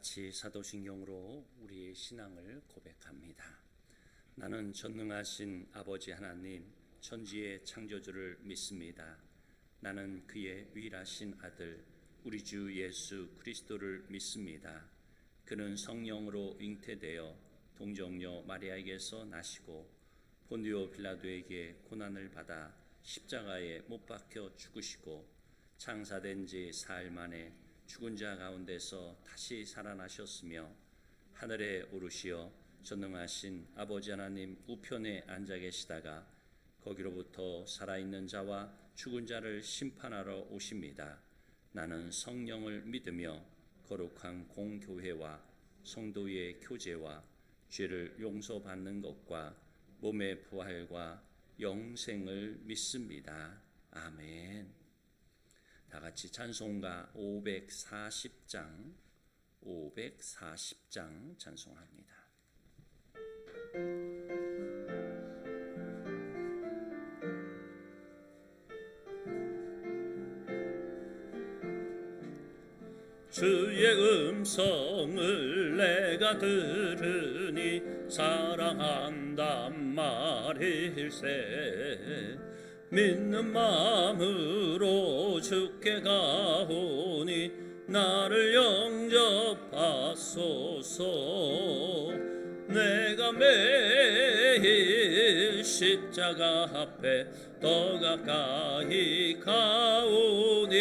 같이 사도신경으로 우리의 신앙을 고백합니다. 나는 전능하신 아버지 하나님, 천지의 창조주를 믿습니다. 나는 그의 유일하신 아들, 우리 주 예수 그리스도를 믿습니다. 그는 성령으로 잉태되어 동정녀 마리아에게서 나시고 본디오 빌라도에게 고난을 받아 십자가에 못 박혀 죽으시고 창사된 지 사흘 만에 죽은 자 가운데서 다시 살아나셨으며 하늘에 오르시어 전능하신 아버지 하나님 우편에 앉아 계시다가 거기로부터 살아있는 자와 죽은 자를 심판하러 오십니다. 나는 성령을 믿으며 거룩한 공교회와 성도의 교제와 죄를 용서받는 것과 몸의 부활과 영생을 믿습니다. 아멘. 다 같이 찬송가 540장 찬송합니다. 주의 음성을 내가 들으니 사랑한단 말일세. 믿는 마음으로 주께 가오니 나를 영접하소서. 내가 매일 십자가 앞에 더 가까이 가오니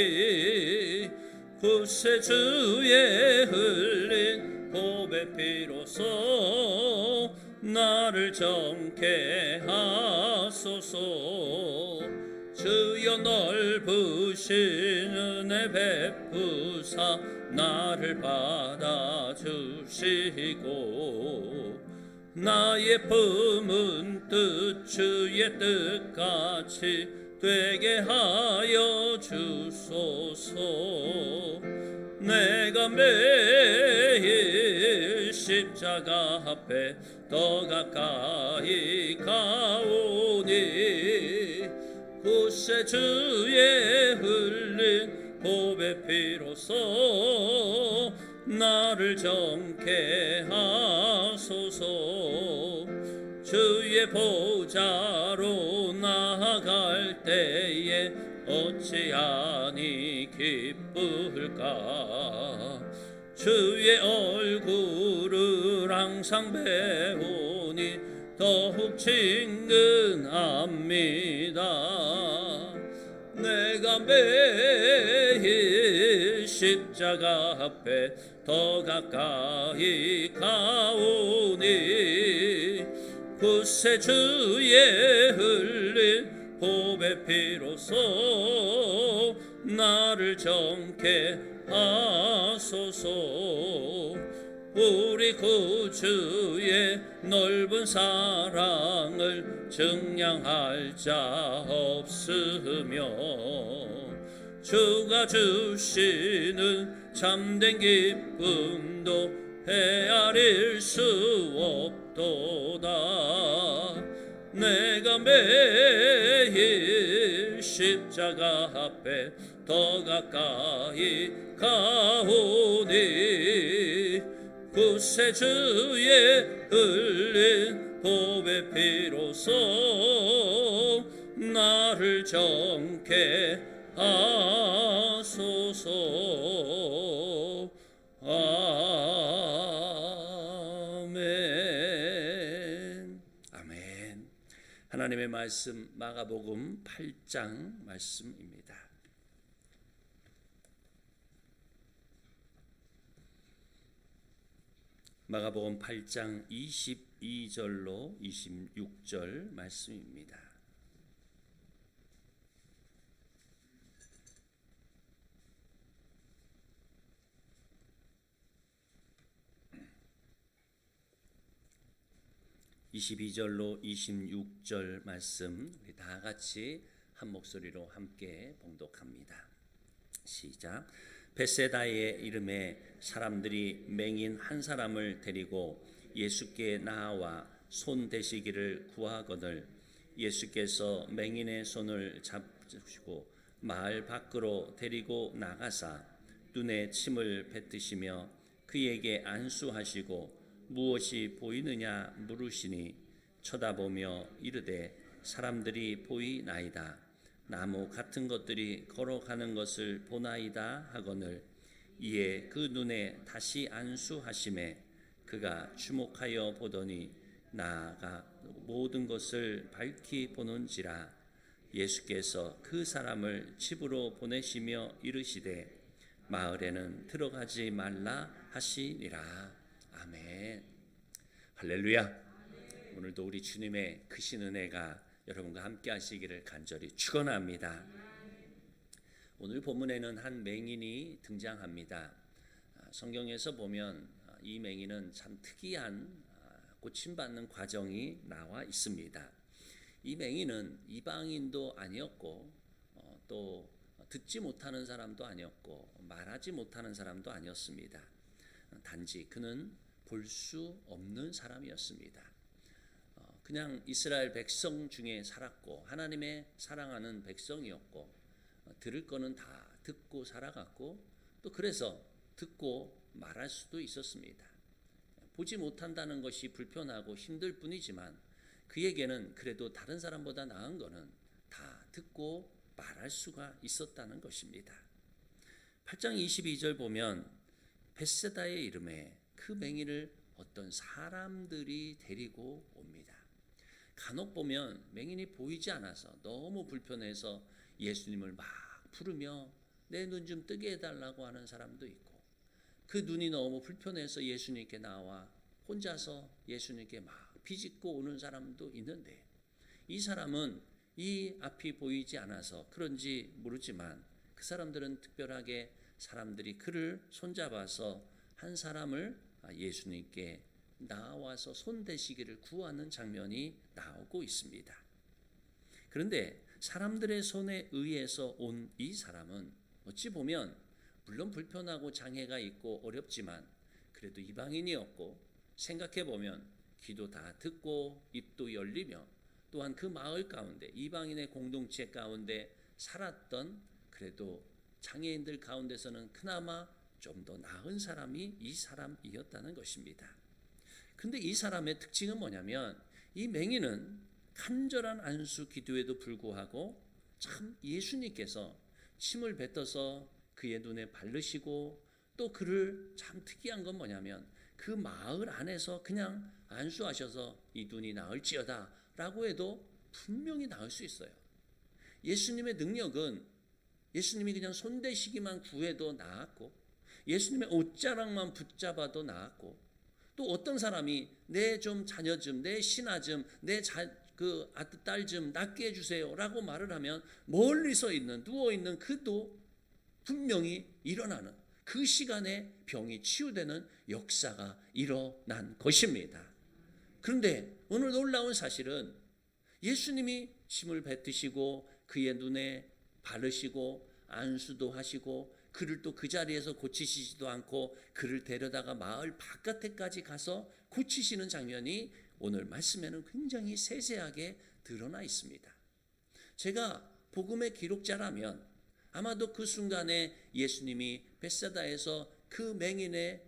구세주의 흘린 보배 피로써 나를 정케 하소서. 주여 넓으신 은혜 베푸사 나를 받아주시고 나의 품은 뜻 주의 뜻같이 되게 하여 주소서. 내가 매일 십자가 앞에 더 가까이 가오니 구세주의 흘린 보배 피로써 나를 정케 하소서. 주의 보좌로 나아갈 때에 어찌하니 기쁠까. 주의 얼굴을 항상 배우니 더욱 친근합니다. 내가 매일 십자가 앞에 더 가까이 가오니 구세주의 흘린 보배 피로써 나를 정케 하소서. 우리 구주의 넓은 사랑을 증량할 자 없으며 주가 주시는 참된 기쁨도 헤아릴 수 없도다. 내가 매일 십자가 앞에 더 가까이 가오니 구세주의 흘린 보배 피로써 나를 정케 하소서. 아멘. 아멘. 하나님의 말씀 마가복음 8장 말씀입니다. 마가복음 8장 22절로 26절 말씀입니다. (22절로 26절) 말씀 우리 다 같이 한 목소리로 함께 봉독합니다. 시작. 벳세다의 이름에 사람들이 맹인 한 사람을 데리고 예수께 나아와 손 대시기를 구하거늘 예수께서 맹인의 손을 잡으시고 마을 밖으로 데리고 나가사 눈에 침을 뱉으시며 그에게 안수하시고 무엇이 보이느냐 물으시니 쳐다보며 이르되 사람들이 보이나이다. 나무 같은 것들이 걸어가는 것을 보나이다 하거늘 이에 그 눈에 다시 안수하심에 그가 주목하여 보더니 나아가 모든 것을 밝히 보는지라. 예수께서 그 사람을 집으로 보내시며 이르시되 마을에는 들어가지 말라 하시니라. 아멘. 할렐루야. 오늘도 우리 주님의 크신 은혜가 여러분과 함께 하시기를 간절히 축원합니다. 오늘 본문에는 한 맹인이 등장합니다. 성경에서 보면 이 맹인은 참 특이한 고침받는 과정이 나와 있습니다. 이 맹인은 이방인도 아니었고 또 듣지 못하는 사람도 아니었고 말하지 못하는 사람도 아니었습니다. 단지 그는 볼 수 없는 사람이었습니다. 그냥 이스라엘 백성 중에 살았고 하나님의 사랑하는 백성이었고 들을 거는 다 듣고 살아갔고 또 그래서 듣고 말할 수도 있었습니다. 보지 못한다는 것이 불편하고 힘들 뿐이지만 그에게는 그래도 다른 사람보다 나은 거는 다 듣고 말할 수가 있었다는 것입니다. 8장 22절 보면 벳세다의 이름에 그 맹인을 어떤 사람들이 데리고 옵니다. 간혹 보면 맹인이 보이지 않아서 너무 불편해서 예수님을 막 부르며 내 눈 좀 뜨게 해달라고 하는 사람도 있고 그 눈이 너무 불편해서 예수님께 나와 혼자서 예수님께 막 비집고 오는 사람도 있는데 이 사람은 이 앞이 보이지 않아서 그런지 모르지만 그 사람들은 특별하게 사람들이 그를 손잡아서 한 사람을 예수님께 나와서 손대시기를 구하는 장면이 나오고 있습니다. 그런데 사람들의 손에 의해서 온 이 사람은 어찌 보면 물론 불편하고 장애가 있고 어렵지만 그래도 이방인이었고 생각해 보면 귀도 다 듣고 입도 열리며 또한 그 마을 가운데 이방인의 공동체 가운데 살았던 그래도 장애인들 가운데서는 그나마 좀 더 나은 사람이 이 사람이었다는 것입니다. 그런데 이 사람의 특징은 뭐냐면 이 맹인은 간절한 안수 기도에도 불구하고 참 예수님께서 침을 뱉어서 그의 눈에 바르시고 또 그를 참 특이한 건 뭐냐면 그 마을 안에서 그냥 안수하셔서 이 눈이 나을지어다 라고 해도 분명히 나을 수 있어요. 예수님의 능력은 예수님이 그냥 손대시기만 구해도 나았고 예수님의 옷자락만 붙잡아도 나았고 또 어떤 사람이 내 좀 자녀 좀 내 신하 좀 내 그 아들 딸 좀 낫게 해주세요 라고 말을 하면 멀리서 있는 누워있는 그도 분명히 일어나는 그 시간에 병이 치유되는 역사가 일어난 것입니다. 그런데 오늘 놀라운 사실은 예수님이 침을 뱉으시고 그의 눈에 바르시고 안수도 하시고 그를 또 그 자리에서 고치시지도 않고 그를 데려다가 마을 바깥에까지 가서 고치시는 장면이 오늘 말씀에는 굉장히 세세하게 드러나 있습니다. 제가 복음의 기록자라면 아마도 그 순간에 예수님이 벳사다에서 그 맹인의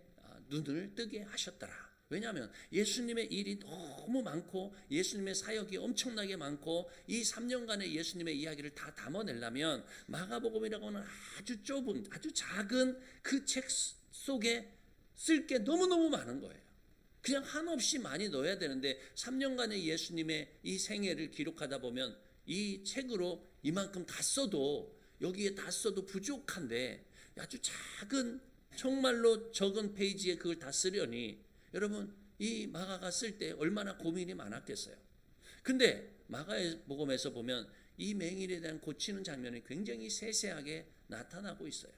눈을 뜨게 하셨더라. 왜냐하면 예수님의 일이 너무 많고 예수님의 사역이 엄청나게 많고 이 3년간의 예수님의 이야기를 다 담아내려면 마가복음이라고 하는 아주 좁은 아주 작은 그 책 속에 쓸 게 너무너무 많은 거예요. 그냥 한없이 많이 넣어야 되는데 3년간의 예수님의 이 생애를 기록하다 보면 이 책으로 이만큼 다 써도 여기에 다 써도 부족한데 아주 작은 정말로 적은 페이지에 그걸 다 쓰려니 여러분 이 마가가 쓸 때 얼마나 고민이 많았겠어요. 근데 마가복음에서 보면 이 맹인에 대한 고치는 장면이 굉장히 세세하게 나타나고 있어요.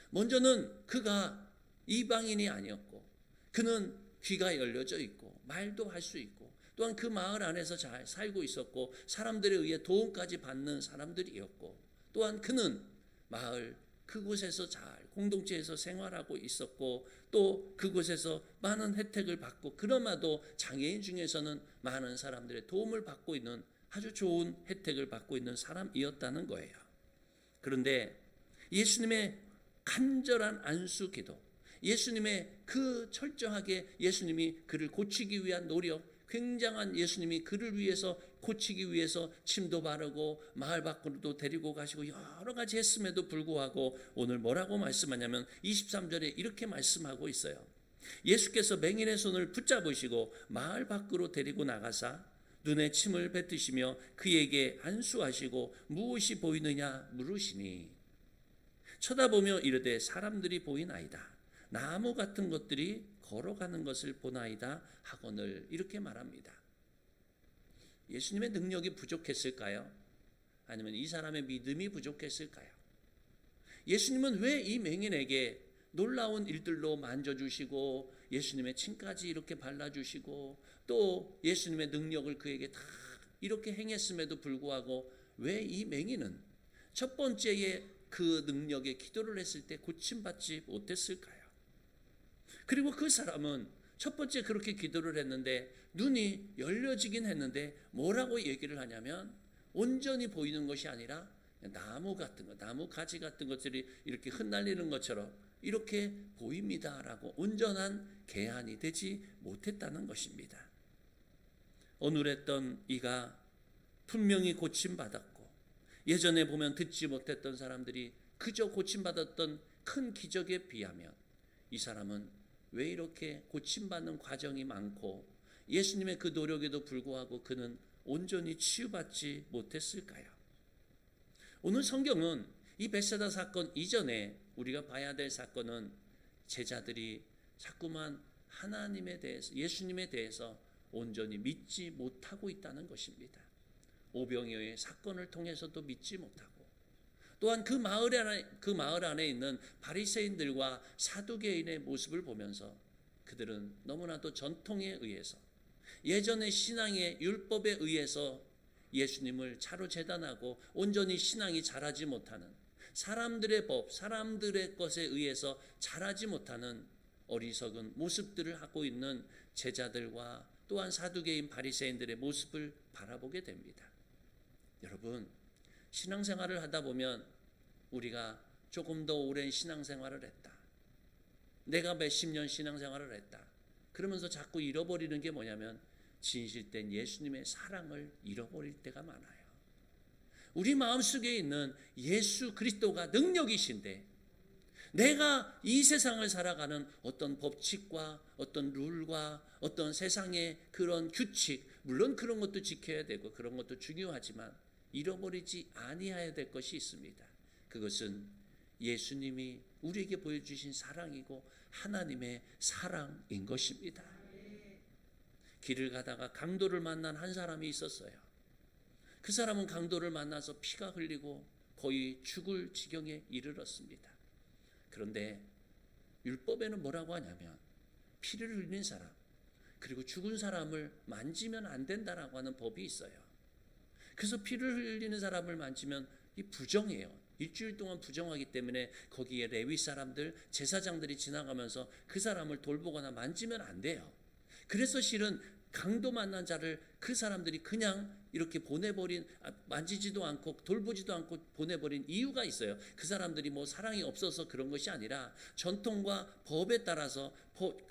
먼저는 그가 이방인이 아니었고 그는 귀가 열려져 있고 말도 할 수 있고 또한 그 마을 안에서 잘 살고 있었고 사람들에 의해 도움까지 받는 사람들이었고 또한 그는 마을 그곳에서 잘 공동체에서 생활하고 있었고 또 그곳에서 많은 혜택을 받고 그럼에도 장애인 중에서는 많은 사람들의 도움을 받고 있는 아주 좋은 혜택을 받고 있는 사람이었다는 거예요. 그런데 예수님의 간절한 안수 기도, 예수님의 그 철저하게 예수님이 그를 고치기 위한 노력, 굉장한 예수님이 그를 위해서 고치기 위해서 침도 바르고 마을 밖으로도 데리고 가시고 여러 가지 했음에도 불구하고 오늘 뭐라고 말씀하냐면 23절에 이렇게 말씀하고 있어요. 예수께서 맹인의 손을 붙잡으시고 마을 밖으로 데리고 나가사 눈에 침을 뱉으시며 그에게 안수하시고 무엇이 보이느냐 물으시니 쳐다보며 이르되 사람들이 보이나이다. 나무 같은 것들이 걸어가는 것을 보나이다 하거늘. 이렇게 말합니다. 예수님의 능력이 부족했을까요? 아니면 이 사람의 믿음이 부족했을까요? 예수님은 왜 이 맹인에게 놀라운 일들로 만져주시고 예수님의 침까지 이렇게 발라주시고 또 예수님의 능력을 그에게 다 이렇게 행했음에도 불구하고 왜 이 맹인은 첫 번째에 그 능력에 기도를 했을 때 고침받지 못했을까요? 그리고 그 사람은 첫 번째 그렇게 기도를 했는데 눈이 열려지긴 했는데 뭐라고 얘기를 하냐면 온전히 보이는 것이 아니라 나무 같은 것, 나무 가지 같은 것들이 이렇게 흩날리는 것처럼 이렇게 보입니다라고 온전한 개안이 되지 못했다는 것입니다. 어눌했던 이가 분명히 고침받았고 예전에 보면 듣지 못했던 사람들이 그저 고침받았던 큰 기적에 비하면 이 사람은 왜 이렇게 고침받는 과정이 많고 예수님의 그 노력에도 불구하고 그는 온전히 치유받지 못했을까요? 오늘 성경은 이 벳세다 사건 이전에 우리가 봐야 될 사건은 제자들이 자꾸만 하나님에 대해서 예수님에 대해서 온전히 믿지 못하고 있다는 것입니다. 오병이어의 사건을 통해서도 믿지 못하고 또한 그 마을 안에 있는 바리새인들과 사두개인의 모습을 보면서 그들은 너무나도 전통에 의해서 예전의 신앙의 율법에 의해서 예수님을 차로 재단하고 온전히 신앙이 자라지 못하는 사람들의 법, 사람들의 것에 의해서 자라지 못하는 어리석은 모습들을 하고 있는 제자들과 또한 사두개인 바리새인들의 모습을 바라보게 됩니다. 여러분, 신앙생활을 하다 보면 우리가 조금 더 오랜 신앙생활을 했다. 내가 몇십 년 신앙생활을 했다. 그러면서 자꾸 잃어버리는 게 뭐냐면 진실된 예수님의 사랑을 잃어버릴 때가 많아요. 우리 마음속에 있는 예수 그리스도가 능력이신데 내가 이 세상을 살아가는 어떤 법칙과 어떤 룰과 어떤 세상의 그런 규칙, 물론 그런 것도 지켜야 되고 그런 것도 중요하지만 잃어버리지 아니해야 될 것이 있습니다. 그것은 예수님이 우리에게 보여주신 사랑이고 하나님의 사랑인 것입니다. 길을 가다가 강도를 만난 한 사람이 있었어요. 그 사람은 강도를 만나서 피가 흘리고 거의 죽을 지경에 이르렀습니다. 그런데 율법에는 뭐라고 하냐면 피를 흘린 사람 그리고 죽은 사람을 만지면 안 된다라고 하는 법이 있어요. 그래서 피를 흘리는 사람을 만지면 이 부정이에요. 일주일 동안 부정하기 때문에 거기에 레위 사람들, 제사장들이 지나가면서 그 사람을 돌보거나 만지면 안 돼요. 그래서 실은 강도 만난 자를 그 사람들이 그냥 이렇게 보내버린, 만지지도 않고 돌보지도 않고 보내버린 이유가 있어요. 그 사람들이 뭐 사랑이 없어서 그런 것이 아니라 전통과 법에 따라서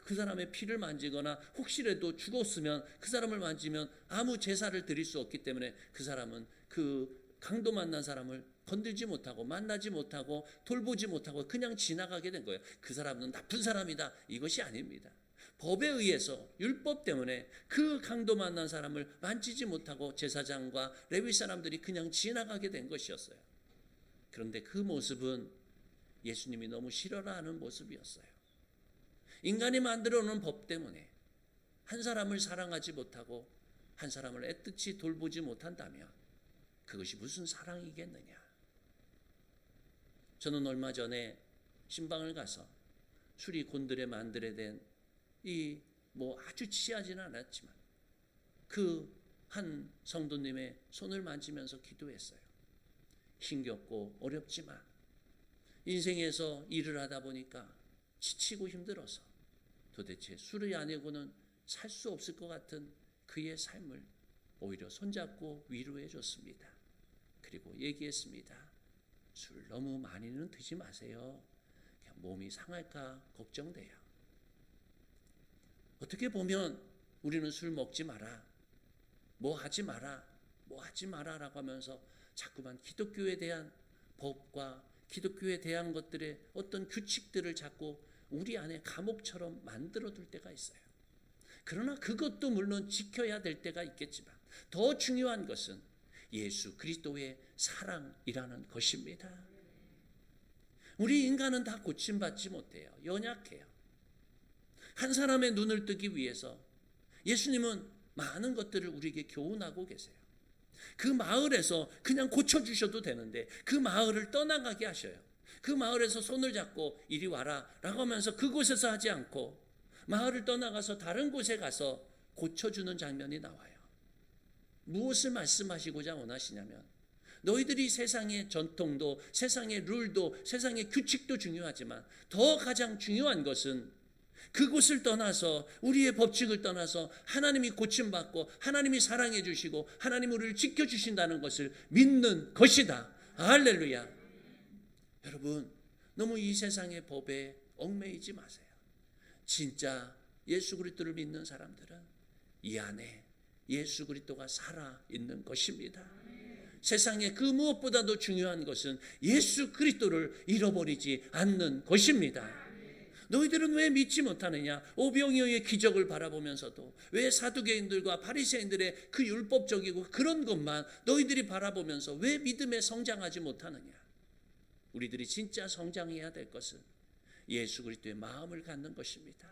그 사람의 피를 만지거나 혹시라도 죽었으면 그 사람을 만지면 아무 제사를 드릴 수 없기 때문에 그 사람은 그 강도 만난 사람을 건들지 못하고 만나지 못하고 돌보지 못하고 그냥 지나가게 된 거예요. 그 사람은 나쁜 사람이다, 이것이 아닙니다. 법에 의해서 율법 때문에 그 강도 만난 사람을 만지지 못하고 제사장과 레위 사람들이 그냥 지나가게 된 것이었어요. 그런데 그 모습은 예수님이 너무 싫어라 하는 모습이었어요. 인간이 만들어 놓은 법 때문에 한 사람을 사랑하지 못하고 한 사람을 애틋이 돌보지 못한다면 그것이 무슨 사랑이겠느냐. 저는 얼마 전에 신방을 가서 술이 곤드레 만드레 된 이 뭐 아주 취하지는 않았지만 그 한 성도님의 손을 만지면서 기도했어요. 힘겹고 어렵지만 인생에서 일을 하다 보니까 지치고 힘들어서 도대체 술이 아니고는 살 수 없을 것 같은 그의 삶을 오히려 손잡고 위로해 줬습니다. 그리고 얘기했습니다. 술 너무 많이는 드지 마세요. 몸이 상할까 걱정돼요. 어떻게 보면 우리는 술 먹지 마라, 뭐 하지 마라, 뭐 하지 마라라고 하면서 자꾸만 기독교에 대한 법과 기독교에 대한 것들의 어떤 규칙들을 자꾸 우리 안에 감옥처럼 만들어둘 때가 있어요. 그러나 그것도 물론 지켜야 될 때가 있겠지만 더 중요한 것은 예수 그리스도의 사랑이라는 것입니다. 우리 인간은 다 고침받지 못해요. 연약해요. 한 사람의 눈을 뜨기 위해서 예수님은 많은 것들을 우리에게 교훈하고 계세요. 그 마을에서 그냥 고쳐주셔도 되는데 그 마을을 떠나가게 하셔요. 그 마을에서 손을 잡고 이리 와라 라고 하면서 그곳에서 하지 않고 마을을 떠나가서 다른 곳에 가서 고쳐주는 장면이 나와요. 무엇을 말씀하시고자 원하시냐면 너희들이 세상의 전통도 세상의 룰도 세상의 규칙도 중요하지만 더 가장 중요한 것은 그곳을 떠나서 우리의 법칙을 떠나서 하나님이 고침받고 하나님이 사랑해 주시고 하나님 우리를 지켜주신다는 것을 믿는 것이다. 할렐루야. 여러분 너무 이 세상의 법에 얽매이지 마세요. 진짜 예수 그리스도를 믿는 사람들은 이 안에 예수 그리스도가 살아있는 것입니다. 세상에 그 무엇보다도 중요한 것은 예수 그리스도를 잃어버리지 않는 것입니다. 너희들은 왜 믿지 못하느냐? 오병이어의 기적을 바라보면서도 왜 사두개인들과 바리새인들의 그 율법적이고 그런 것만 너희들이 바라보면서 왜 믿음에 성장하지 못하느냐? 우리들이 진짜 성장해야 될 것은 예수 그리스도의 마음을 갖는 것입니다.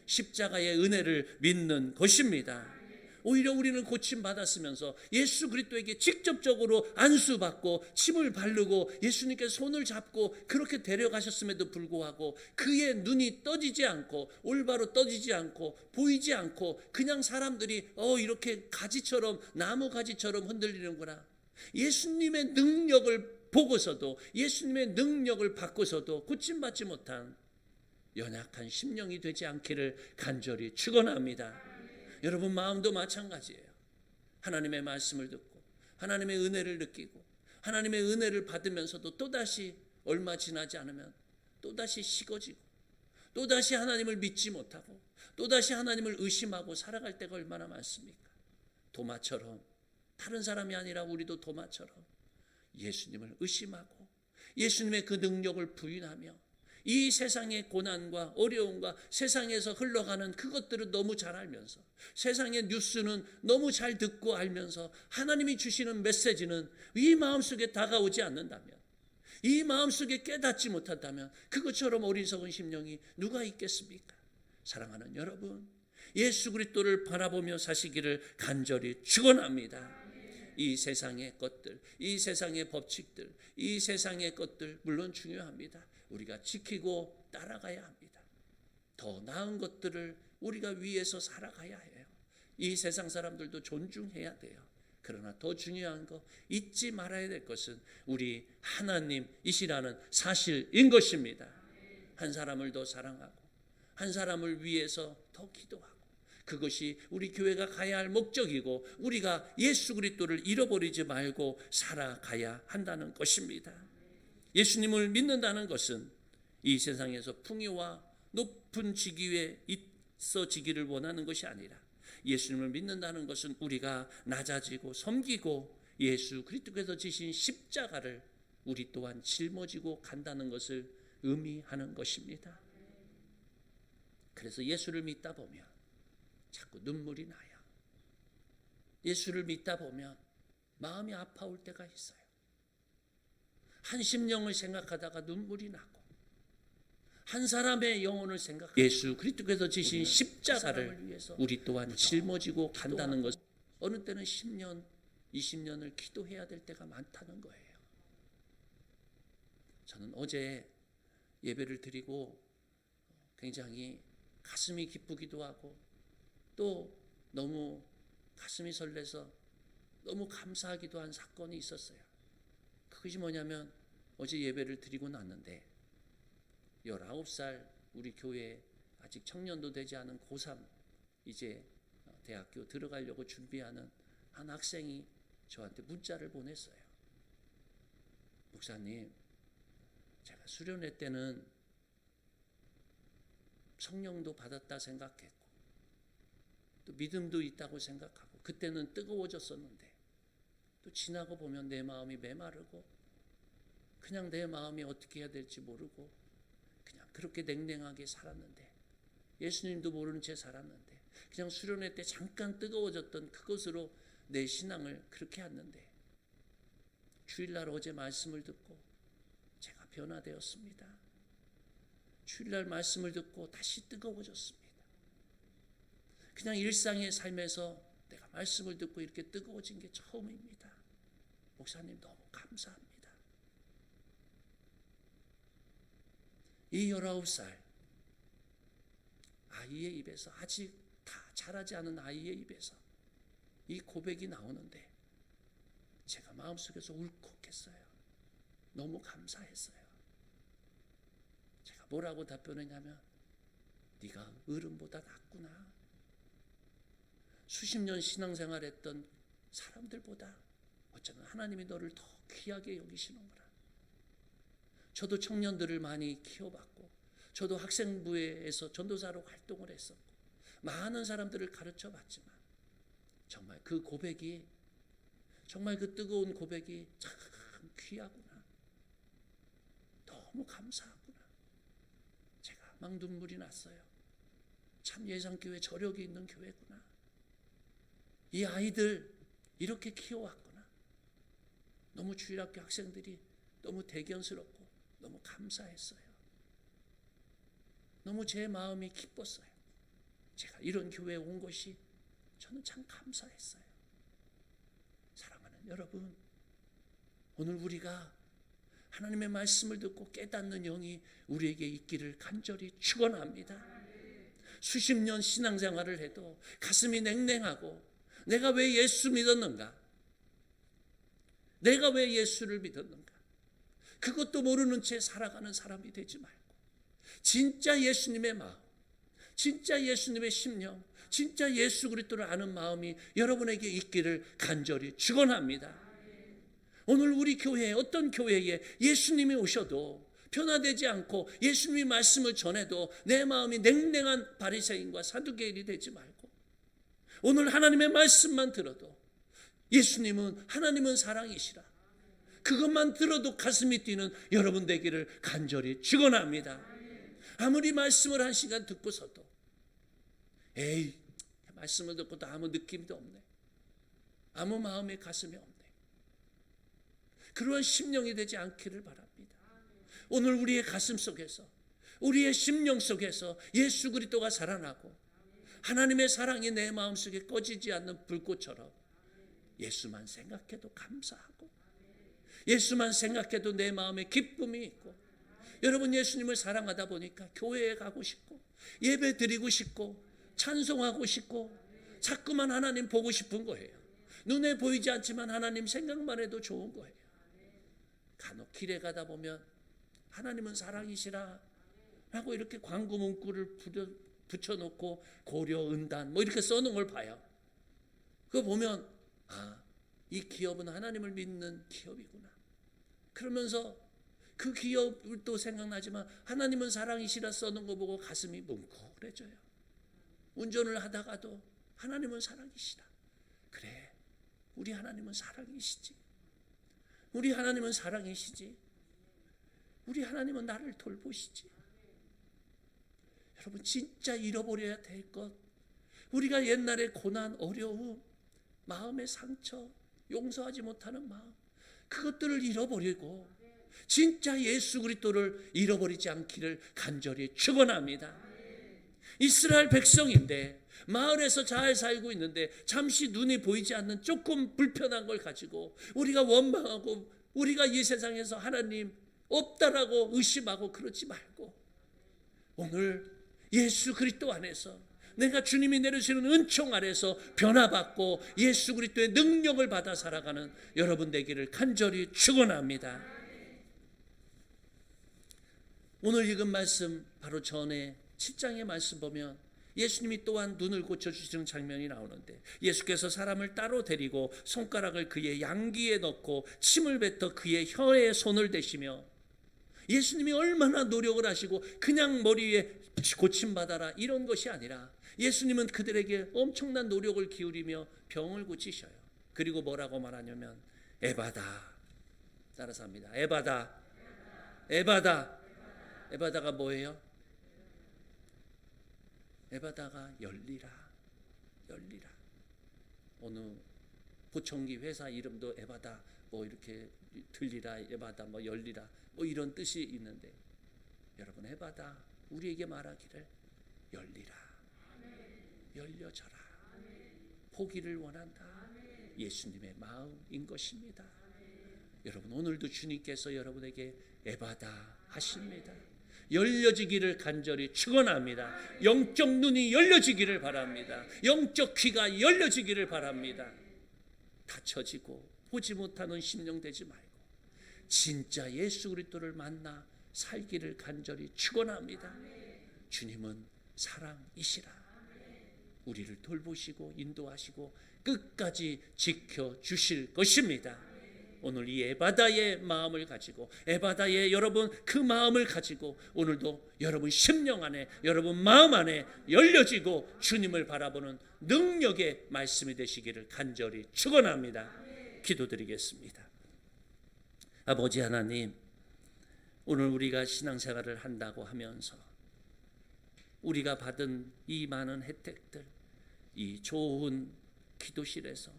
십자가의 은혜를 믿는 것입니다. 오히려 우리는 고침받았으면서 예수 그리스도에게 직접적으로 안수받고 침을 바르고 예수님께 손을 잡고 그렇게 데려가셨음에도 불구하고 그의 눈이 떠지지 않고 올바로 떠지지 않고 보이지 않고 그냥 사람들이 이렇게 가지처럼 나무 가지처럼 흔들리는구나. 예수님의 능력을 보고서도 예수님의 능력을 받고서도 고침받지 못한 연약한 심령이 되지 않기를 간절히 축원합니다. 여러분 마음도 마찬가지예요. 하나님의 말씀을 듣고 하나님의 은혜를 느끼고 하나님의 은혜를 받으면서도 또다시 얼마 지나지 않으면 또다시 식어지고 또다시 하나님을 믿지 못하고 또다시 하나님을 의심하고 살아갈 때가 얼마나 많습니까? 도마처럼 다른 사람이 아니라 우리도 도마처럼 예수님을 의심하고 예수님의 그 능력을 부인하며 이 세상의 고난과 어려움과 세상에서 흘러가는 그것들을 너무 잘 알면서 세상의 뉴스는 너무 잘 듣고 알면서 하나님이 주시는 메시지는 이 마음속에 다가오지 않는다면 이 마음속에 깨닫지 못한다면 그것처럼 어리석은 심령이 누가 있겠습니까? 사랑하는 여러분 예수 그리스도를 바라보며 사시기를 간절히 축원합니다. 이 세상의 것들, 이 세상의 법칙들, 이 세상의 것들 물론 중요합니다. 우리가 지키고 따라가야 합니다. 더 나은 것들을 우리가 위해서 살아가야 해요. 이 세상 사람들도 존중해야 돼요. 그러나 더 중요한 거 잊지 말아야 될 것은 우리 하나님이시라는 사실인 것입니다. 한 사람을 더 사랑하고 한 사람을 위해서 더 기도하고 그것이 우리 교회가 가야 할 목적이고 우리가 예수 그리스도를 잃어버리지 말고 살아가야 한다는 것입니다. 예수님을 믿는다는 것은 이 세상에서 풍요와 높은 직위에 있어지기를 원하는 것이 아니라 예수님을 믿는다는 것은 우리가 낮아지고 섬기고 예수 그리스도께서 지신 십자가를 우리 또한 짊어지고 간다는 것을 의미하는 것입니다. 그래서 예수를 믿다 보면 자꾸 눈물이 나요. 예수를 믿다 보면 마음이 아파올 때가 있어요. 한 심령을 생각하다가 눈물이 나고 한 사람의 영혼을 생각하고 예수 그리스도께서 지신 십자가를 우리 또한 짊어지고 간다는 것 어느 때는 10년, 20년을 기도해야 될 때가 많다는 거예요. 저는 어제 예배를 드리고 굉장히 가슴이 기쁘기도 하고 또 너무 가슴이 설레서 너무 감사하기도 한 사건이 있었어요. 그것이 뭐냐면 어제 예배를 드리고 났는데 19살 우리 교회 아직 청년도 되지 않은 고3 이제 대학교 들어가려고 준비하는 한 학생이 저한테 문자를 보냈어요. 목사님, 제가 수련회 때는 성령도 받았다 생각했고 또 믿음도 있다고 생각하고 그때는 뜨거워졌었는데 또 지나고 보면 내 마음이 메마르고 그냥 내 마음이 어떻게 해야 될지 모르고 그냥 그렇게 냉랭하게 살았는데 예수님도 모르는 채 살았는데 그냥 수련회 때 잠깐 뜨거워졌던 그것으로 내 신앙을 그렇게 했는데 주일날 어제 말씀을 듣고 제가 변화되었습니다. 주일날 말씀을 듣고 다시 뜨거워졌습니다. 그냥 일상의 삶에서 내가 말씀을 듣고 이렇게 뜨거워진 게 처음입니다. 목사님 너무 감사합니다. 이 19살 아이의 입에서 아직 다 자라지 않은 아이의 입에서 이 고백이 나오는데 제가 마음속에서 울컥했어요. 너무 감사했어요. 제가 뭐라고 답변했냐면 네가 어른보다 낫구나. 수십 년 신앙생활했던 사람들보다 어쩌면 하나님이 너를 더 귀하게 여기시는구나. 저도 청년들을 많이 키워봤고 저도 학생부에서 전도사로 활동을 했었고 많은 사람들을 가르쳐봤지만 정말 그 고백이 정말 그 뜨거운 고백이 참 귀하구나. 너무 감사하구나. 제가 막 눈물이 났어요. 참 예산교회 저력이 있는 교회구나. 이 아이들 이렇게 키워왔구나. 너무 주일학교 학생들이 너무 대견스럽고 너무 감사했어요. 너무 제 마음이 기뻤어요. 제가 이런 교회에 온 것이 저는 참 감사했어요. 사랑하는 여러분, 오늘 우리가 하나님의 말씀을 듣고 깨닫는 영이 우리에게 있기를 간절히 축원합니다. 수십 년 신앙생활을 해도 가슴이 냉랭하고 내가 왜 예수 믿었는가? 내가 왜 예수를 믿었는가? 그것도 모르는 채 살아가는 사람이 되지 말고 진짜 예수님의 마음, 진짜 예수님의 심령, 진짜 예수 그리스도를 아는 마음이 여러분에게 있기를 간절히 축원합니다. 오늘 우리 교회에 어떤 교회에 예수님이 오셔도 변화되지 않고 예수님이 말씀을 전해도 내 마음이 냉랭한 바리새인과 사두개인이 되지 말고 오늘 하나님의 말씀만 들어도 예수님은 하나님은 사랑이시라 그것만 들어도 가슴이 뛰는 여러분 되기를 간절히 축원합니다. 아무리 말씀을 한 시간 듣고서도 에이 말씀을 듣고도 아무 느낌도 없네. 아무 마음의 가슴이 없네. 그러한 심령이 되지 않기를 바랍니다. 오늘 우리의 가슴 속에서 우리의 심령 속에서 예수 그리스도가 살아나고 하나님의 사랑이 내 마음속에 꺼지지 않는 불꽃처럼 예수만 생각해도 감사하고 예수만 생각해도 내 마음에 기쁨이 있고 여러분 예수님을 사랑하다 보니까 교회에 가고 싶고 예배 드리고 싶고 찬송하고 싶고 자꾸만 하나님 보고 싶은 거예요. 눈에 보이지 않지만 하나님 생각만 해도 좋은 거예요. 간혹 길에 가다 보면 하나님은 사랑이시라 라고 이렇게 광고 문구를 붙여놓고 고려 은단 뭐 이렇게 써놓은 걸 봐요. 그거 보면 이 기업은 하나님을 믿는 기업이구나. 그러면서 그 기업도 생각나지만 하나님은 사랑이시라 써놓은 거 보고 가슴이 뭉클해져요. 운전을 하다가도 하나님은 사랑이시라. 그래, 우리 하나님은 사랑이시지. 우리 하나님은 사랑이시지. 우리 하나님은 나를 돌보시지. 여러분 진짜 잃어버려야 될 것, 우리가 옛날에 고난, 어려움, 마음의 상처, 용서하지 못하는 마음, 그것들을 잃어버리고 진짜 예수 그리스도를 잃어버리지 않기를 간절히 축원합니다. 이스라엘 백성인데 마을에서 잘 살고 있는데 잠시 눈이 보이지 않는 조금 불편한 걸 가지고 우리가 원망하고 우리가 이 세상에서 하나님 없다라고 의심하고 그러지 말고 오늘 예수 그리스도 안에서 내가 주님이 내려주시는 은총 아래서 변화받고 예수 그리스도의 능력을 받아 살아가는 여러분 되기를 간절히 축원합니다. 오늘 읽은 말씀 바로 전에 7장의 말씀 보면 예수님이 또한 눈을 고쳐주시는 장면이 나오는데 예수께서 사람을 따로 데리고 손가락을 그의 양귀에 넣고 침을 뱉어 그의 혀에 손을 대시며 예수님이 얼마나 노력을 하시고 그냥 머리에 고침받아라 이런 것이 아니라 예수님은 그들에게 엄청난 노력을 기울이며 병을 고치셔요. 그리고 뭐라고 말하냐면 에바다, 따라서 합니다. 에바다, 에바다. 에바다가 뭐예요? 에바다가 열리라, 열리라. 어느 보청기 회사 이름도 에바다, 뭐 이렇게 들리라, 에바다, 뭐 열리라, 뭐 이런 뜻이 있는데, 여러분 에바다 우리에게 말하기를 열리라, 열려져라, 포기를 원한다. 예수님의 마음인 것입니다. 여러분 오늘도 주님께서 여러분에게 에바다 하십니다. 열려지기를 간절히 축원합니다. 영적 눈이 열려지기를 바랍니다. 영적 귀가 열려지기를 바랍니다. 닫혀지고 보지 못하는 심령 되지 말고 진짜 예수 그리스도를 만나 살기를 간절히 축원합니다. 주님은 사랑이시라. 우리를 돌보시고 인도하시고 끝까지 지켜주실 것입니다. 오늘 이 에바다의 마음을 가지고, 에바다의 여러분 그 마음을 가지고 오늘도 여러분 심령 안에, 여러분 마음 안에 열려지고 주님을 바라보는 능력의 말씀이 되시기를 간절히 축원합니다. 기도드리겠습니다. 아버지 하나님, 오늘 우리가 신앙생활을 한다고 하면서 우리가 받은 이 많은 혜택들, 이 좋은 기도실에서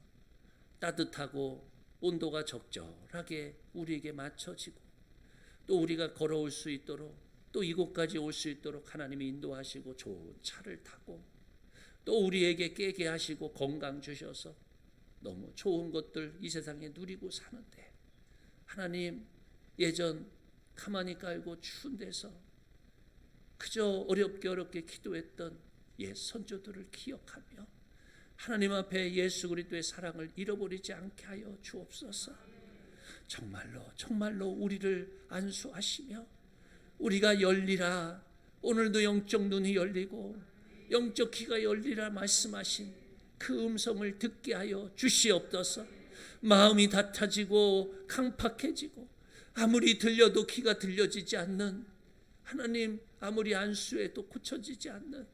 따뜻하고 온도가 적절하게 우리에게 맞춰지고 또 우리가 걸어올 수 있도록 또 이곳까지 올 수 있도록 하나님이 인도하시고 좋은 차를 타고 또 우리에게 깨게 하시고 건강 주셔서 너무 좋은 것들 이 세상에 누리고 사는데, 하나님 예전 가만히 깔고 추운 데서 그저 어렵게 기도했던 옛 선조들을 기억하며 하나님 앞에 예수 그리스도의 사랑을 잃어버리지 않게 하여 주옵소서. 정말로 우리를 안수하시며 우리가 열리라, 오늘도 영적 눈이 열리고 영적 귀가 열리라 말씀하신 그 음성을 듣게 하여 주시옵소서. 마음이 닫혀지고 강팍해지고 아무리 들려도 귀가 들려지지 않는, 하나님 아무리 안수해도 고쳐지지 않는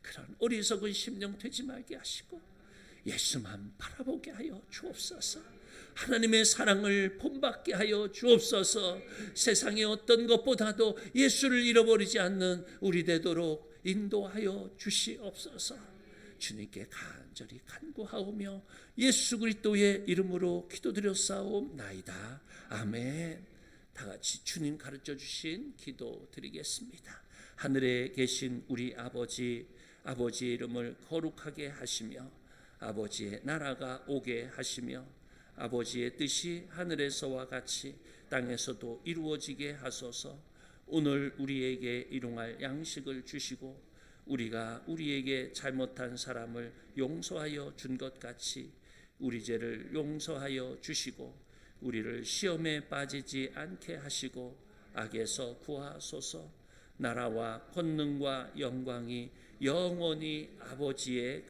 그런 어리석은 심령 되지 말게 하시고 예수만 바라보게 하여 주옵소서. 하나님의 사랑을 본받게 하여 주옵소서. 세상의 어떤 것보다도 예수를 잃어버리지 않는 우리 되도록 인도하여 주시옵소서. 주님께 간절히 간구하오며 예수 그리스도의 이름으로 기도드렸사옵나이다. 아멘. 다 같이 주님 가르쳐 주신 기도 드리겠습니다. 하늘에 계신 우리 아버지, 아버지의 이름을 거룩하게 하시며 아버지의 나라가 오게 하시며 아버지의 뜻이 하늘에서와 같이 땅에서도 이루어지게 하소서. 오늘 우리에게 일용할 양식을 주시고 우리가 우리에게 잘못한 사람을 용서하여 준 것 같이 우리 죄를 용서하여 주시고 우리를 시험에 빠지지 않게 하시고 악에서 구하소서. 나라와 권능과 영광이 영원히 아버지의